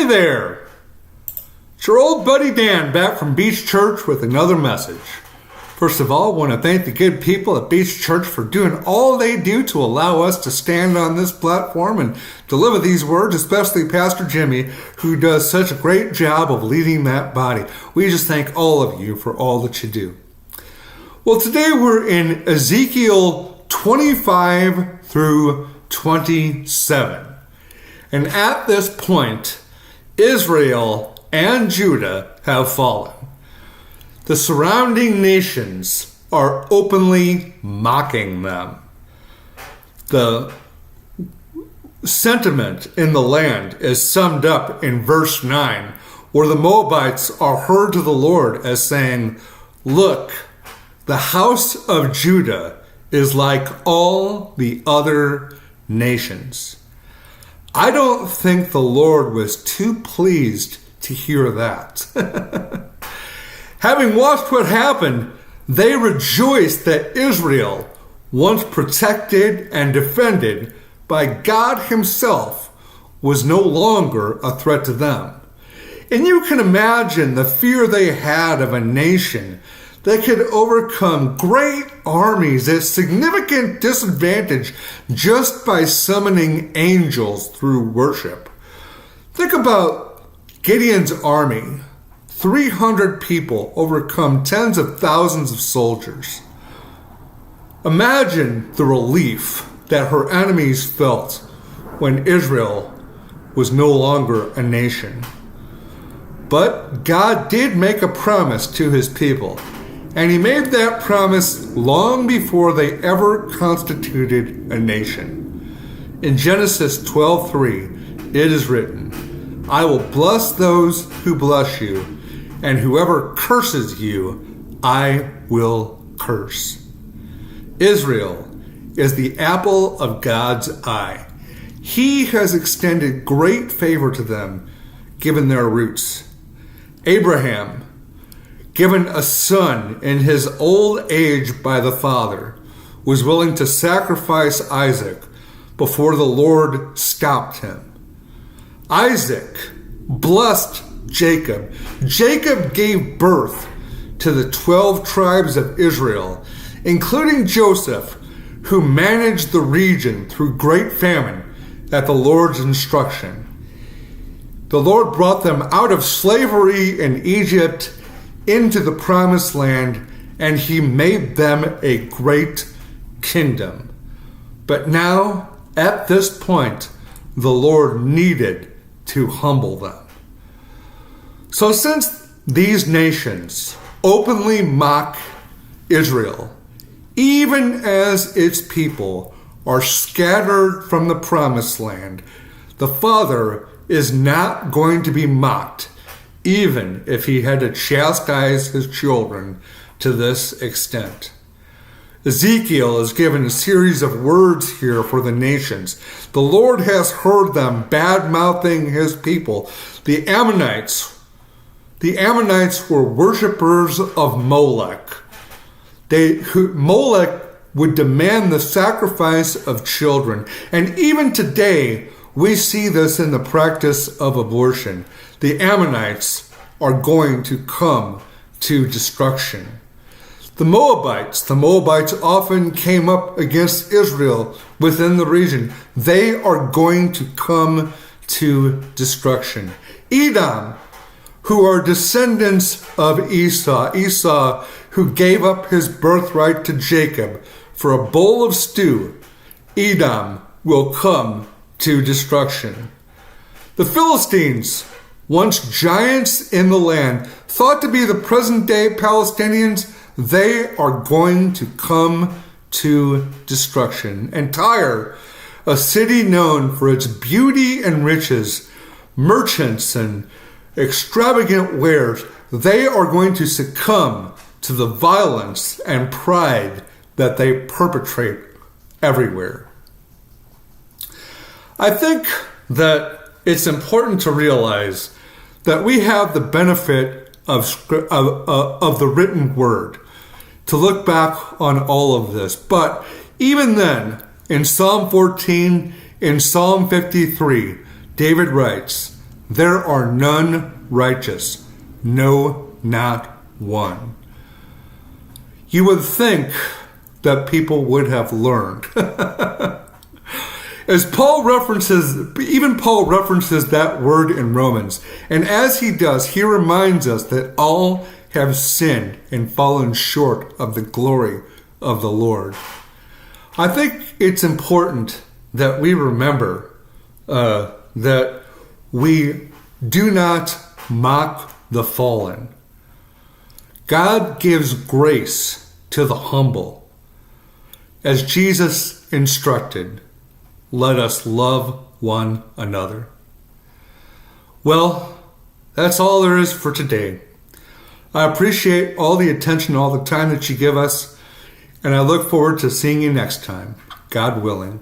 there! It's your old buddy Dan back from Beach Church with another message. First of all, I want to thank the good people at Beach Church for doing all they do to allow us to stand on this platform and deliver these words, especially Pastor Jimmy, who does such a great job of leading that body. We just thank all of you for all that you do. Well, today we're in Ezekiel 25 through 27. And at this point, Israel and Judah have fallen. The surrounding nations are openly mocking them. The sentiment in the land is summed up in verse 9, where the Moabites are heard to the Lord as saying, "Look, the house of Judah is like all the other nations." I don't think the Lord was too pleased to hear that. Having watched what happened, they rejoiced that Israel, once protected and defended by God Himself, was no longer a threat to them. And you can imagine the fear they had of a nation that could overcome great armies at significant disadvantage just by summoning angels through worship. Think about Gideon's army. 300 people overcome tens of thousands of soldiers. Imagine the relief that her enemies felt when Israel was no longer a nation. But God did make a promise to His people, and He made that promise long before they ever constituted a nation. In Genesis 12:3, it is written, "I will bless those who bless you, and whoever curses you, I will curse." Israel is the apple of God's eye. He has extended great favor to them, given their roots. Abraham, given a son in his old age by the father, was willing to sacrifice Isaac before the Lord stopped him. Isaac blessed Jacob. Jacob gave birth to the 12 tribes of Israel, including Joseph, who managed the region through great famine at the Lord's instruction. The Lord brought them out of slavery in Egypt into the promised land, and He made them a great kingdom. But now, at this point, the Lord needed to humble them. So since these nations openly mock Israel, even as its people are scattered from the promised land, the Father is not going to be mocked, even if He had to chastise His children to this extent. Ezekiel is given a series of words here for the nations. The Lord has heard them bad-mouthing His people. The Ammonites were worshippers of Molech. Molech would demand the sacrifice of children. And even today, we see this in the practice of abortion. The Ammonites are going to come to destruction. The Moabites often came up against Israel within the region. They are going to come to destruction. Edom, who are descendants of Esau, who gave up his birthright to Jacob for a bowl of stew, Edom will come to destruction. The Philistines, once giants in the land, thought to be the present-day Palestinians, they are going to come to destruction. And Tyre, a city known for its beauty and riches, merchants and extravagant wares, they are going to succumb to the violence and pride that they perpetrate everywhere. I think that it's important to realize that we have the benefit of the written word to look back on all of this. But even then, in Psalm 14, in Psalm 53, David writes, There are none righteous, no, not one. You would think that people would have learned. As Paul references that word in Romans. And as he does, he reminds us that all have sinned and fallen short of the glory of the Lord. I think it's important that we remember that we do not mock the fallen. God gives grace to the humble. As Jesus instructed, let us love one another. Well, that's all there is for today. I appreciate all the attention, all the time that you give us, and I look forward to seeing you next time, God willing.